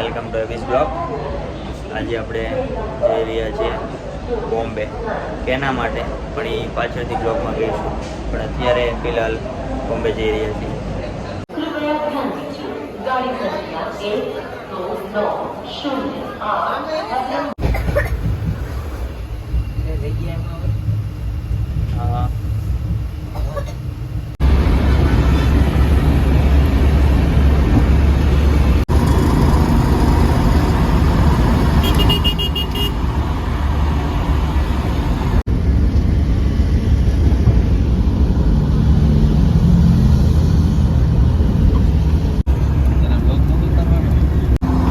Welcome to એબીસ blog. આજે આપણે જઈ રહ્યા છીએ બોમ્બે. કેના માટે પણ એ પાછળથી બ્લોગમાં ગઈશું, પણ અત્યારે ફિલહાલ બોમ્બે જઈ રહ્યા છીએ. હા,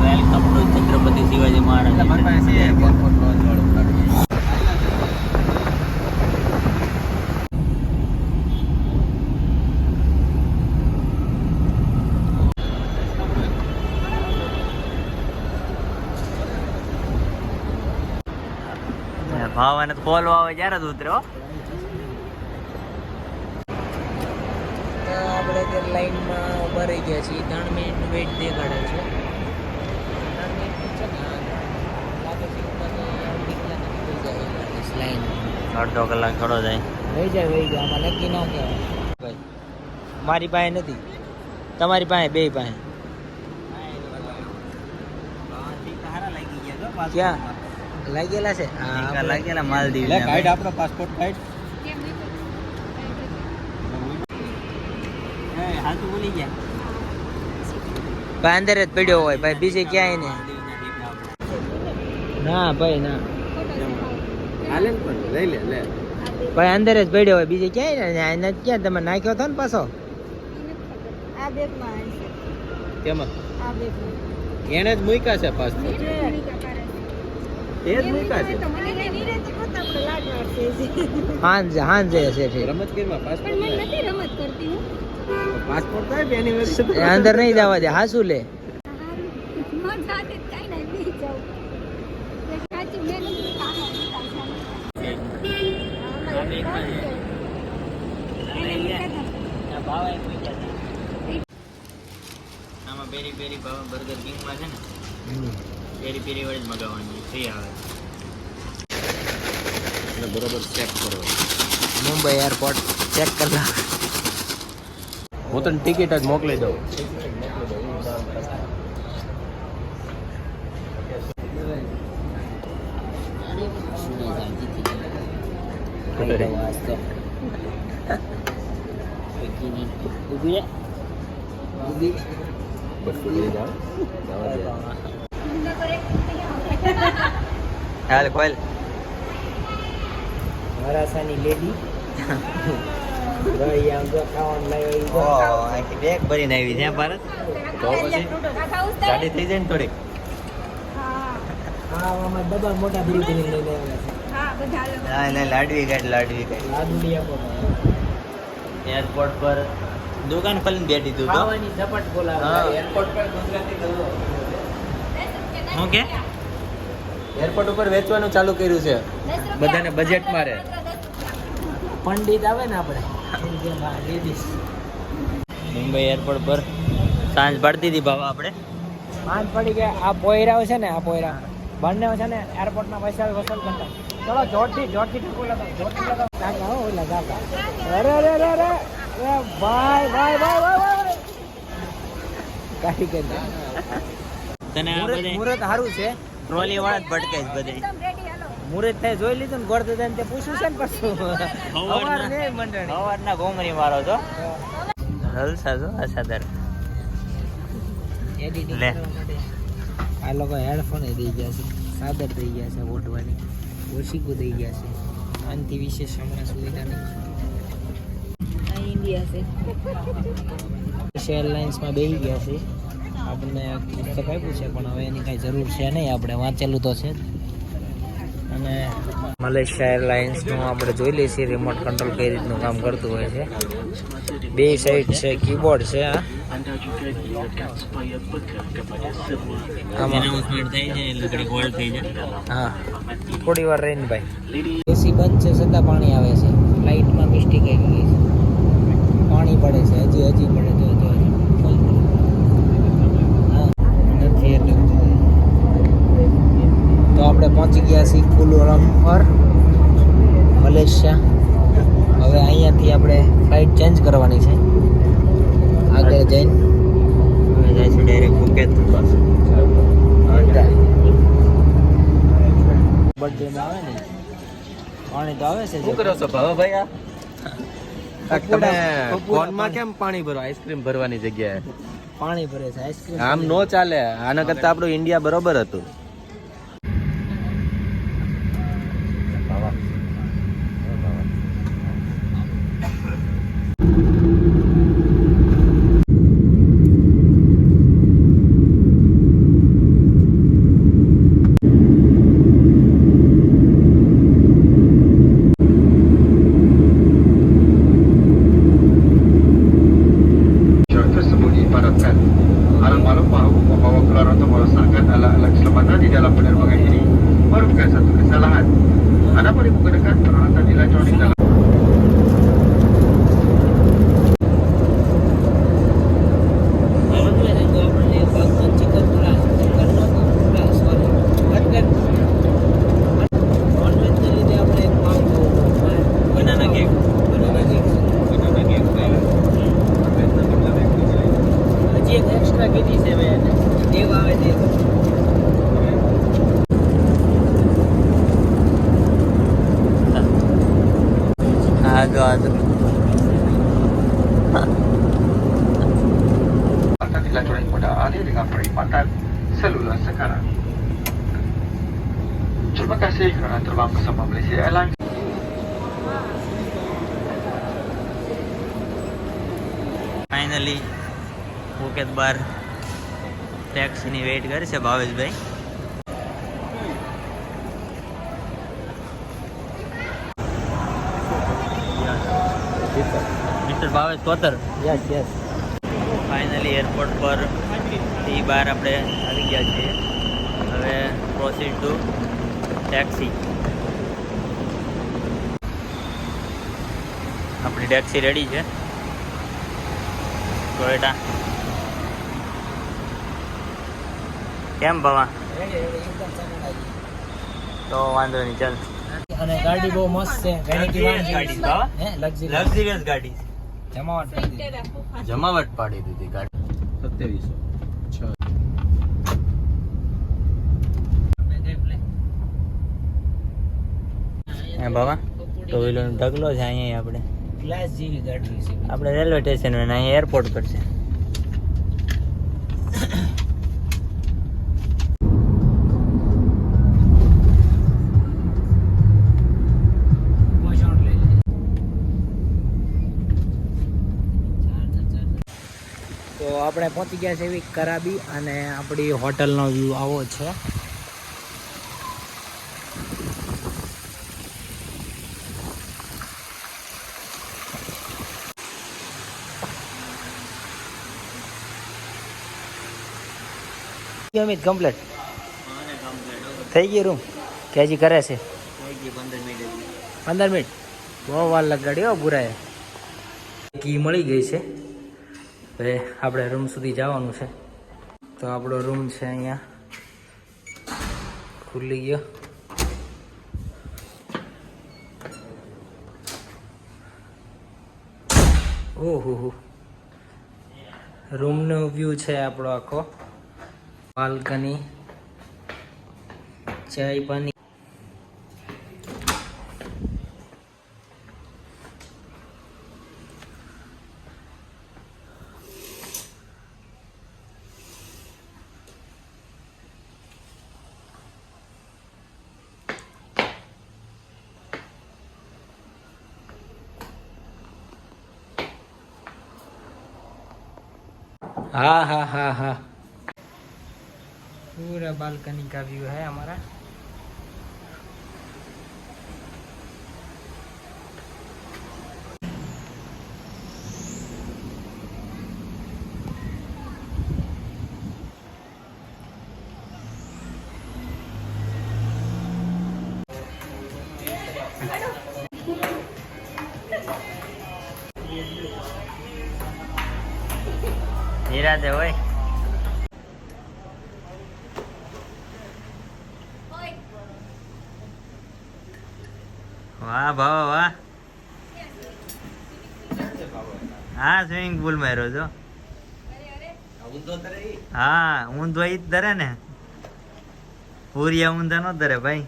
વેલકમ ટુ છત્રપતિ શિવાજી મહારાજ. ભાવ અને ફોલ આવે ત્યારે જ ઉતર્યો. આપણે તે લાઈનમાં ઊભા રહી ગયા છીએ. 3 મિનિટનું વેઇટ દેખાડે છે. 3 મિનિટ છે ને લાગે છે લાઈન અડધો કલાક થોડો જાય. વહી જાય આમાં નક્કી ના કહેવાય ભાઈ. મારી પાસે નથી, તમારી પાસે, બે પાસે. ક્યાં લાગેલા છે? હા, લાગેલા માલદીવ. કાઢ આપણો પાસપોર્ટ કાઢ. હાથું ભૂલી ગયા. ભાઈ અંદર જ પડ્યો હોય ભાઈ, બીજે ક્યાંય ને. ના ભાઈ ના, હાલે ને પણ લઈ લે ભાઈ અંદર જ પડ્યો હોય, બીજે ક્યાંય ને. એને ક્યાં તમે નાખ્યો હતો ને પાછો? કેમાં એને જ મૂક્યા છે પાસપોર્ટ? એ જ મૂક્યા છે. હાંજે છે ઠીક. રમત કેમાં પાસપોર્ટ થાય એનિવર્સરી અંદર નહીં જવા દે. હા શું લે? આમાં પેરી પેરી બર્ગર કિંગમાં છે ને પેરી પેરી વાળી જ મગાવવાની ફ્રી આવે. એટલે બરોબર ચેક કરો. મુંબઈ એરપોર્ટ ચેક કર. હું તને ટિકિટ જ મોકલી દઉં. હાલ કોલ વરાસાની લેડી ભાઈ આમ તો ખાવાનું લાવ્યો. આખી બેગ ભરીને આવી છે ભારત. તો પછી ગાડી થઈ જાય ને થોડીક. આમાં ડબ્બા મોટા ભરી ભરી લઈને આવ્યા છે. હા એટલે લાડવી કાઢ. લાડુડી આપો. એરપોર્ટ પર દુકાન ખોલીને બેઠી તું તો. ખાવાની ઝપટ બોલાવે. હા. એરપોર્ટ પર ગુજરાતી કરો. ઓકે, એરપોર્ટ ઉપર વેચવાનું ચાલુ કર્યું છે બધાને બજેટમાં રહે. પંડિત આવે ને આપણે લેડીઝ. મુંબઈ એરપોર્ટ પર સાંજ પડતી હતી બાબા. આપણે પાંચ પડી ગયા. આ પોયરાઓ છે ને, આ પોયરા બંને છે ને એરપોર્ટના પૈસા વસૂલ કરતા. ચલો જોરથી ઠીકું લગાવ, જોરથી લગાવ. કાકા હો ઓલા કાકા. અરે અરે અરે અરે ભાઈ ભાઈ ભાઈ ભાઈ કાઢી કે તને આ બધે મુહૂર્ત સારું છે. ટ્રોલી વાળા જ ભટકે છે બધે. મુહૂર્ત થાય જોઈ લીધું ને ગોળ દાદા ને તે પૂછ્યું છે ને પાછું. સવાર ને મંડળી સવારના ઘોંઘરી મારો છો. જલસા છો અસાધાર. એડિટિંગ લે. કરવા માટે આ લોકો હેડફોન દઈ ગયા છે, ચાદર દઈ ગયા છે ઓઢવાની, ઓશીકું દઈ ગયા છે. આનાથી વિશેષ હમણાં સુવિધા નહીં. ઇન્ડિયા એરલાઇન્સમાં બેસી ગયા છે. આપણને પુસ્તક આપ્યું છે પણ હવે એની કાંઈ જરૂર છે નહીં, આપણે વાંચેલું તો છે જ. અને મલેશિયા એરલાઇન્સનું આપણે જોઈ લઈએ છીએ રિમોટ કંટ્રોલ કઈ રીતનું કામ કરતું હોય છે. બે સાઈડ છે, કીબોર્ડ છે. એનાઉન્સમેન્ટ થઈ જાય એટલે ઘડી હોલ્ડ થઈ જાય. હા, થોડી વાર રહીને ભાઈ. એસી બંધ છે છતાં પાણી આવે છે. લાઇટમાં મિસ્ટેક આવી ગઈ છે, પાણી પડે છે. હજી પડે. જો હા નથી એટલે ગયા છીએ કુલાલમપુર મલેશિયા. હવે અહીંયાથી આપણે ફ્લાઇટ ચેન્જ કરવાની છે આગળ જઈને. હવે જઈશું ડાયરેક્ટ ફુકેત પાસે. બર્થડેમાં આવે ને પાણી તો આવે છે. શું કરો છો ભાઈ? તમે કપૂડા કોનમાં કેમ પાણી ભરો? આઈસ્ક્રીમ ભરવાની જગ્યાએ પાણી ભરે છે આઈસ્ક્રીમ. આમ નો ચાલે. આના કરતા આપણું ઇન્ડિયા બરોબર હતું. tersebut diibaratkan. Alang-alang bahawa membawa keluar atau merasakan alat-alat keselamatan di dalam penerbangan ini merupakan satu kesalahan. Anda boleh menggunakan peralatan elektronik dalam banana cake. હજી એક એક્સ્ટ્રા કીધી છે મેં દેવ આવે તે. હા જો આ જો. peralatan elektronik pada alih dengan perkhidmatan seluler sekarang. Terima kasih kerana terbang bersama Malaysia Airlines. Finally Phuket બાર ટેક્સીની વેઇટ કરે છે Bhaveshbhai. Mister Bhavesh Kotar. Yes yes. Finally airport પર થી બહાર આપણે આવી ગયા છીએ. હવે પ્રોસીડ ટુ ટેક્સી. આપણી ટેક્સી રેડી છે ટોયોટા. કેમ ભવા? એકદમ સરળ આવી. તો વાંધો નહીં ચાલ. અને ગાડી બહુ મસ્ત છે. Luxurious ગાડી છે, હા? હે લક્ઝરી લક્ઝરિયસ ગાડી છે. જમાવટ કરી દીધી. જમાવટ પાડી દીધી ગાડી. 2700. હે ભવા ટુ વ્હીલરનો ઢગલો છે અહીંયા આપણે. ગ્લાસ જેવી ગાડી છે. આપણે રેલવે સ્ટેશન અને અહીંયા એરપોર્ટ પર છે. પોષણ લઈ લે. તો આપણે પહોંચી ગયા છે એવી કરાબી અને આપણી હોટલનો વ્યૂ આવો છે. અમિત કમ્પ્લીટ થઈ ગઈ રૂમ કે હજી કરે છે? 15 મિનિટ. બહુ વાર લગાડી હો બુરાએ. કી મળી ગઈ છે. હવે આપણે રૂમ સુધી જવાનું છે. તો આપણો રૂમ છે અહીંયા ખુલી ગયો. ઓહો રૂમનો વ્યૂ છે આપણો આખો. બાલ્કની, ચાય પાણી. हाँ हाँ हाँ हाँ पूरा बालकनी का व्यू है हमारा. નિરાતે હોય. વાહ ભાવા વાહ. હા સ્વિમિંગ પુલ માં રહ્યો છો. હા ઊંધો ઈ જ ધરે ને, પૂરિયા ઊંધા નો ધરે ભાઈ.